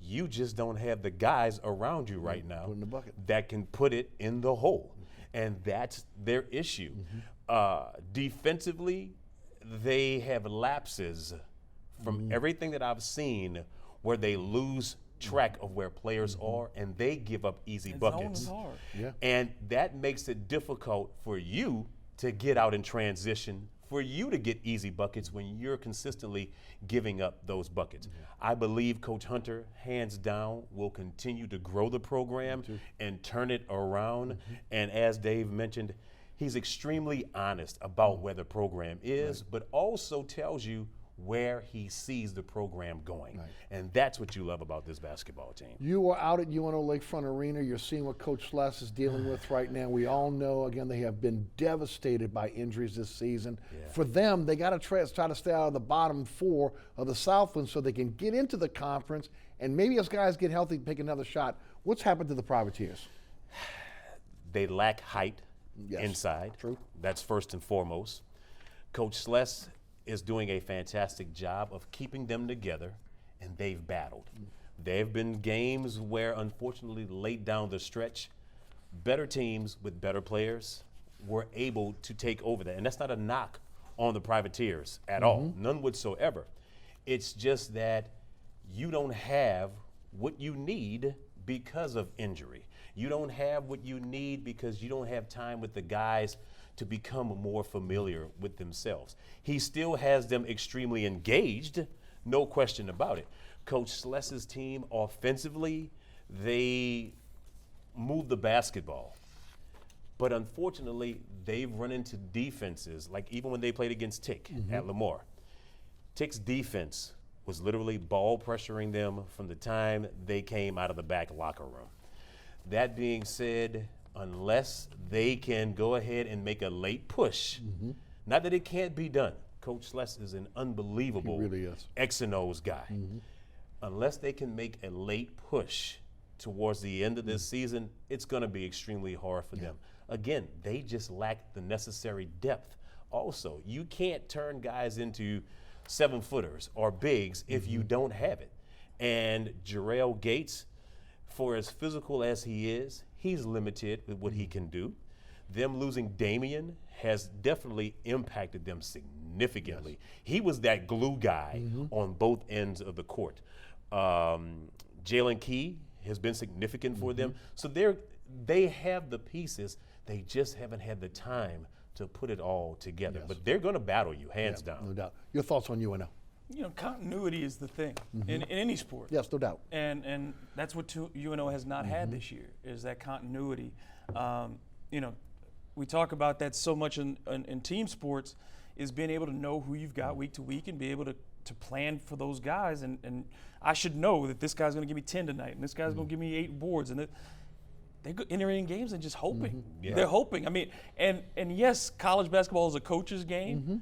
You just don't have the guys around you right now in the bucket that can put it in the hole. And that's their issue. Defensively, they have lapses from everything that I've seen where they lose track of where players are and they give up easy buckets. Zone is hard. Yeah. And that makes it difficult for you to get out in transition, for you to get easy buckets when you're consistently giving up those buckets. I believe Coach Hunter, hands down, will continue to grow the program and turn it around. And as Dave mentioned, he's extremely honest about where the program is, but also tells you where he sees the program going. And that's what you love about this basketball team. You are out at UNO Lakefront Arena. You're seeing what Coach Sless is dealing with right now. We all know, again, they have been devastated by injuries this season. For them, they got to try to stay out of the bottom four of the Southland so they can get into the conference and maybe as guys get healthy, take another shot. What's happened to the Privateers? They lack height inside. True. That's first and foremost. Coach Sless is doing a fantastic job of keeping them together, and they've battled. There have been games where, unfortunately, late down the stretch, better teams with better players were able to take over that. And that's not a knock on the Privateers at all, none whatsoever. It's just that you don't have what you need because of injury. You don't have what you need because you don't have time with the guys to become more familiar with themselves. He still has them extremely engaged, no question about it. Coach Sless's team offensively, they move the basketball. But unfortunately, they've run into defenses, like even when they played against Tick at Lamar. Tick's defense was literally ball pressuring them from the time they came out of the back locker room. That being said, unless they can go ahead and make a late push, not that it can't be done. Coach Sless is an unbelievable X and O's guy. Unless they can make a late push towards the end of this season, it's going to be extremely hard for them. Again, they just lack the necessary depth. Also, you can't turn guys into 7-footers or bigs if you don't have it. And Jarrell Gates, for as physical as he is, he's limited with what he can do. Them losing Damian has definitely impacted them significantly. He was that glue guy on both ends of the court. Jalen Key has been significant for them. So they have the pieces. They just haven't had the time to put it all together. But they're going to battle you, hands down. No doubt. Your thoughts on UNO? You know, continuity is the thing in any sport. Yes, no doubt. And that's what UNO has not had this year, is that continuity. You know, we talk about that so much in team sports, is being able to know who you've got week to week and be able to plan for those guys. And I should know that this guy's going to give me 10 tonight, and this guy's going to give me 8 boards. And they're entering games and just hoping. They're hoping. I mean, and yes, college basketball is a coach's game.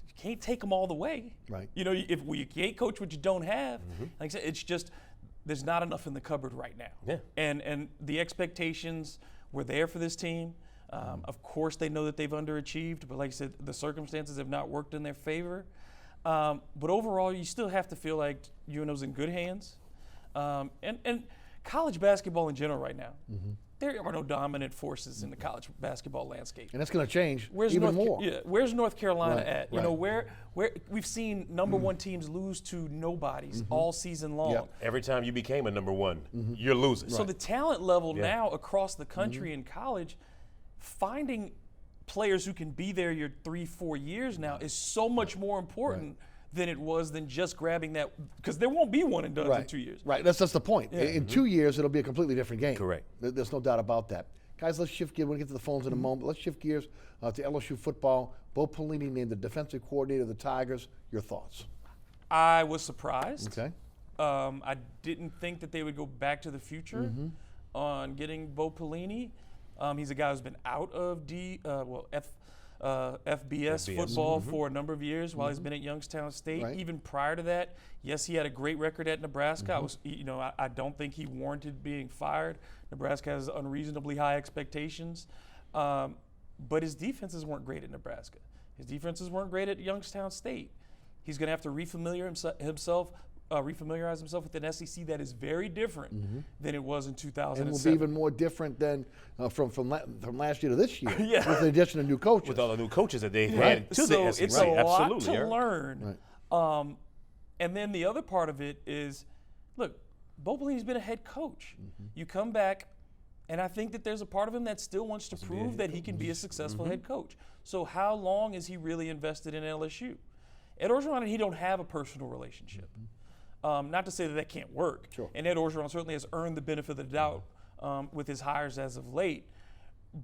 You can't take them all the way. Right. You know, if you can't coach what you don't have, like I said, it's just there's not enough in the cupboard right now. Yeah. And the expectations were there for this team. Of course, they know that they've underachieved, but like I said, the circumstances have not worked in their favor. But overall, you still have to feel like UNO's in good hands. And college basketball in general right now, there are no dominant forces in the college basketball landscape. And that's going to change Where's even North, more. Yeah, where's North Carolina Right, at? You know, where we've seen number one teams lose to nobodies all season long. Every time you became a number one, you're losing. So the talent level now across the country in college, finding players who can be there your 3-4 years now is so much more important than it was than just grabbing that, because there won't be one and done in 2 years. Right, that's the point. Yeah. In 2 years, it'll be a completely different game. Correct. There's no doubt about that. Guys, let's shift gears. We'll get to the phones in a moment. Let's shift gears to LSU football. Bo Pelini named the defensive coordinator of the Tigers. Your thoughts? I was surprised. Okay. I didn't think that they would go back to the future on getting Bo Pelini. He's a guy who's been out of FBS football for a number of years while he's been at Youngstown State. Right. Even prior to that, yes, he had a great record at Nebraska. I don't think he warranted being fired. Nebraska has unreasonably high expectations, but his defenses weren't great at Nebraska. His defenses weren't great at Youngstown State. He's going to have to refamiliarize himself with an SEC that is very different than it was in 2007. And will be even more different than from last year to this year, Yeah. with the addition of new coaches. With all the new coaches that they've had to So the SEC. it's a lot Absolutely, to Eric. learn. And then the other part of it is, look, Bo Pelini's been a head coach. You come back, and I think that there's a part of him that still wants to prove that he can be a successful head coach. So how long is he really invested in LSU? Ed Orgeron and he don't have a personal relationship. Not to say that can't work. Sure. And Ed Orgeron certainly has earned the benefit of the doubt with his hires as of late.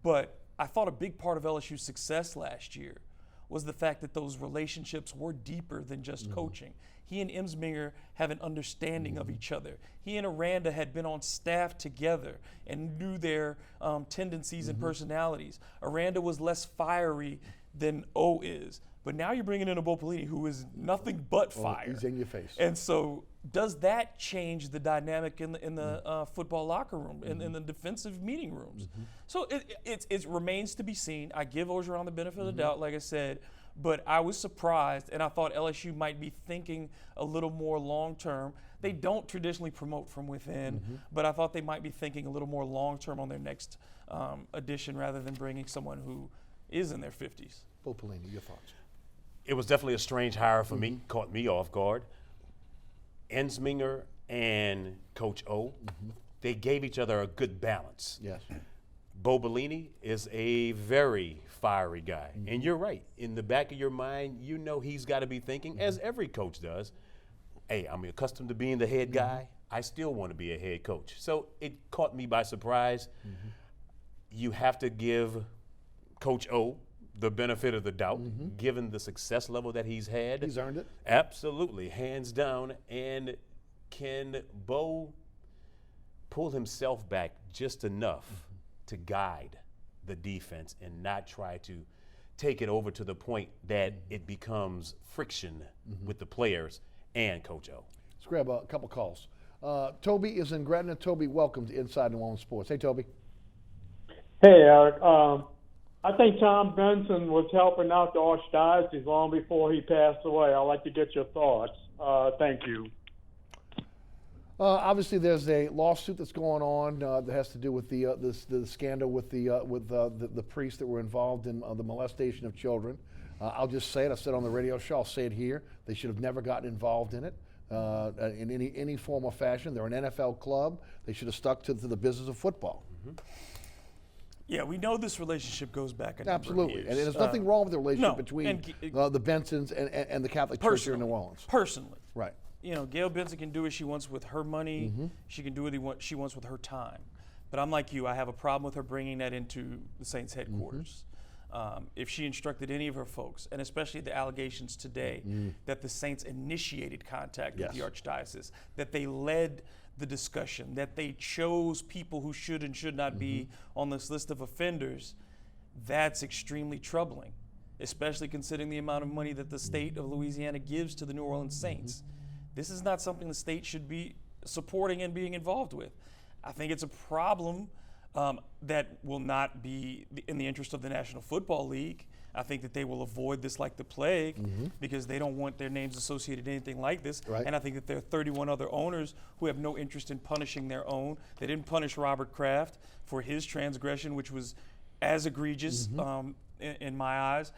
But I thought a big part of LSU's success last year was the fact that those relationships were deeper than just coaching. He and Emsminger have an understanding of each other. He and Aranda had been on staff together and knew their tendencies and personalities. Aranda was less fiery than O is. But now you're bringing in a Bo Pelini who is nothing but fire. He's in your face. And so does that change the dynamic in the football locker room, in the defensive meeting rooms? So it remains to be seen. I give Orgeron the benefit of the doubt, like I said, but I was surprised, and I thought LSU might be thinking a little more long-term. They don't traditionally promote from within, but I thought they might be thinking a little more long-term on their next addition rather than bringing someone who is in their 50s. Bo Pelini, your thoughts? It was definitely a strange hire for me, caught me off guard. Ensminger and Coach O, they gave each other a good balance. Yes. Bo Pelini is a very fiery guy. And you're right. In the back of your mind, you know he's got to be thinking, as every coach does, hey, I'm accustomed to being the head guy. I still want to be a head coach. So it caught me by surprise. You have to give Coach O the benefit of the doubt, given the success level that he's had. He's earned it. Absolutely, hands down. And can Bo pull himself back just enough to guide the defense and not try to take it over to the point that it becomes friction with the players and Coach O? Let's grab a couple calls. Toby is in Gretna. Toby, welcome to Inside New Orleans Sports. Hey, Toby. Hey, Eric. I think Tom Benson was helping out the Archdiocese long before he passed away. I'd like to get your thoughts. Thank you. Obviously, there's a lawsuit that's going on that has to do with the scandal with the priests that were involved in the molestation of children. I'll just say it. I said on the radio show. I'll say it here. They should have never gotten involved in it in any form or fashion. They're an NFL club. They should have stuck to the business of football. Yeah, we know this relationship goes back a number Absolutely. of years. And there's nothing wrong with the relationship no, between and the Bensons and the Catholic Church here in New Orleans. Personally. Right. You know, Gail Benson can do what she wants with her money. She can do what she wants with her time. But I'm like you. I have a problem with her bringing that into the Saints headquarters. If she instructed any of her folks, and especially the allegations today, that the Saints initiated contact with the Archdiocese, that they led the discussion, that they chose people who should and should not be on this list of offenders, that's extremely troubling, especially considering the amount of money that the state of Louisiana gives to the New Orleans Saints. This is not something the state should be supporting and being involved with. I think it's a problem that will not be in the interest of the National Football League. I think that they will avoid this like the plague because they don't want their names associated with anything like this. Right. And I think that there are 31 other owners who have no interest in punishing their own. They didn't punish Robert Kraft for his transgression, which was as egregious in my eyes.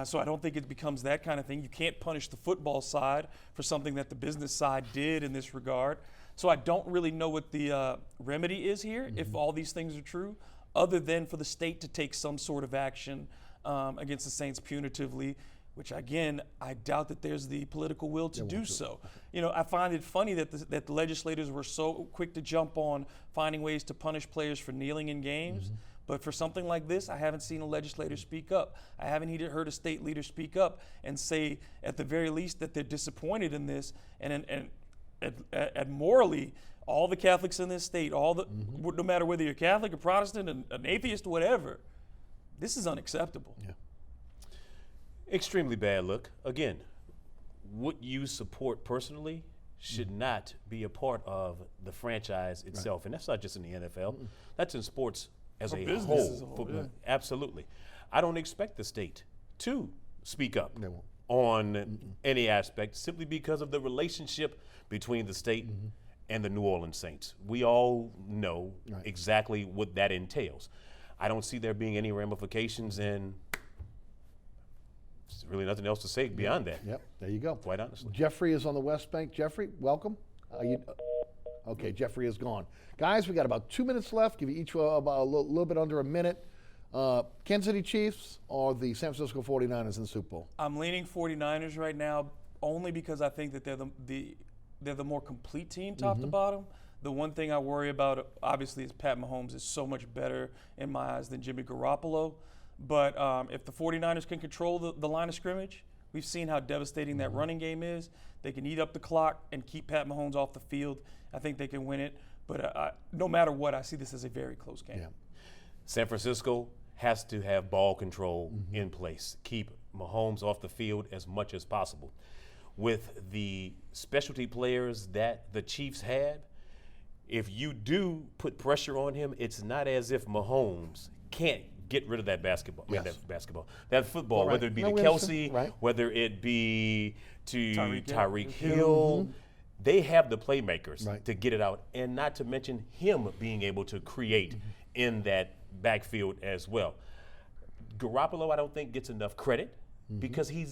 So I don't think it becomes that kind of thing. You can't punish the football side for something that the business side did in this regard. So I don't really know what the remedy is here, if all these things are true, other than for the state to take some sort of action against the Saints punitively, which again, I doubt that there's the political will to do so. You know, I find it funny that the legislators were so quick to jump on finding ways to punish players for kneeling in games. But for something like this, I haven't seen a legislator speak up. I haven't heard a state leader speak up and say, at the very least, that they're disappointed in this, and morally, all the Catholics in this state, no matter whether you're Catholic or Protestant, an atheist, whatever, this is unacceptable. Yeah. Extremely bad look. Again, what you support personally should not be a part of the franchise itself. And that's not just in the NFL. That's in sports as a whole. Yeah. Absolutely. I don't expect the state to speak up They won't. on any aspect simply because of the relationship between the state and the New Orleans Saints. We all know exactly what that entails. I don't see there being any ramifications, and there's really nothing else to say beyond that. Yep, there you go. Quite honestly. Jeffrey is on the West Bank. Jeffrey, welcome. Okay, Jeffrey is gone. Guys, we got about 2 minutes left. Give you each about a little bit under a minute. Kansas City Chiefs or the San Francisco 49ers in the Super Bowl? I'm leaning 49ers right now, only because I think that they're the more complete team, top to bottom. The one thing I worry about, obviously, is Pat Mahomes is so much better in my eyes than Jimmy Garoppolo. But if the 49ers can control the line of scrimmage, we've seen how devastating that running game is. They can eat up the clock and keep Pat Mahomes off the field. I think they can win it. But no matter what, I see this as a very close game. Yeah. San Francisco has to have ball control in place. Keep Mahomes off the field as much as possible. With the specialty players that the Chiefs had, if you do put pressure on him, it's not as if Mahomes can't get rid of that basketball. Yes. That football, whether it be to Kelsey, whether it be to Tyreek Hill. They have the playmakers to get it out, and not to mention him being able to create in that backfield as well. Garoppolo, I don't think, gets enough credit because he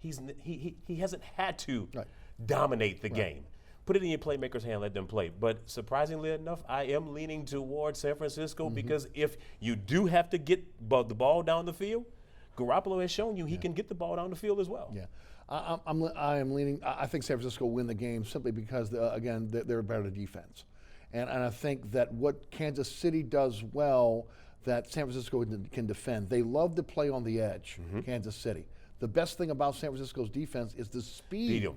hasn't had to dominate the game. Put it in your playmakers' hand, let them play. But surprisingly enough, I am leaning towards San Francisco because if you do have to get the ball down the field, Garoppolo has shown you he can get the ball down the field as well. Yeah. I am leaning. I think San Francisco will win the game simply because, again, they're a better defense. And I think that what Kansas City does well that San Francisco can defend. They love to play on the edge, Kansas City. The best thing about San Francisco's defense is the speed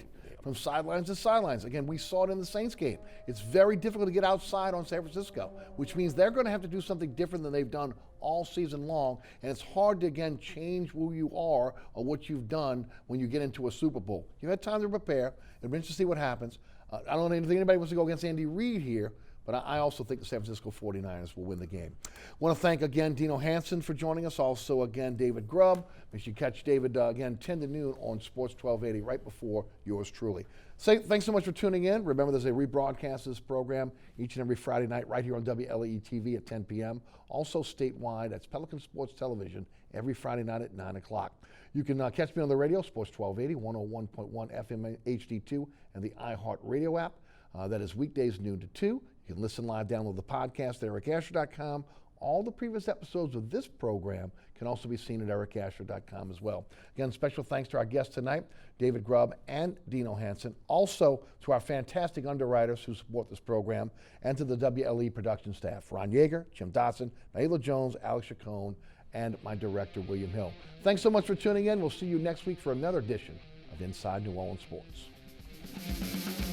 from sidelines to sidelines. Again, we saw it in the Saints game. It's very difficult to get outside on San Francisco, which means they're going to have to do something different than they've done all season long. And it's hard to, again, change who you are or what you've done when you get into a Super Bowl. You've had time to prepare. It'll be interesting to see what happens. I don't think anybody wants to go against Andy Reid here, but I also think the San Francisco 49ers will win the game. I want to thank again Dino Hansen for joining us. Also, again, David Grubb. Make sure you catch David again 10 to noon on Sports 1280 right before yours truly. Thanks so much for tuning in. Remember, there's a rebroadcast of this program each and every Friday night right here on WLAE-TV at 10 p.m. Also statewide, that's Pelican Sports Television every Friday night at 9 o'clock. You can catch me on the radio, Sports 1280, 101.1 FM HD2, and the iHeart Radio app. That is weekdays noon to 2. You can listen live, download the podcast at ericasher.com. All the previous episodes of this program can also be seen at ericasher.com as well. Again, special thanks to our guests tonight, David Grubb and Dino Hansen. Also to our fantastic underwriters who support this program, and to the WLE production staff, Ron Yeager, Jim Dotson, Naila Jones, Alex Chacon, and my director, William Hill. Thanks so much for tuning in. We'll see you next week for another edition of Inside New Orleans Sports.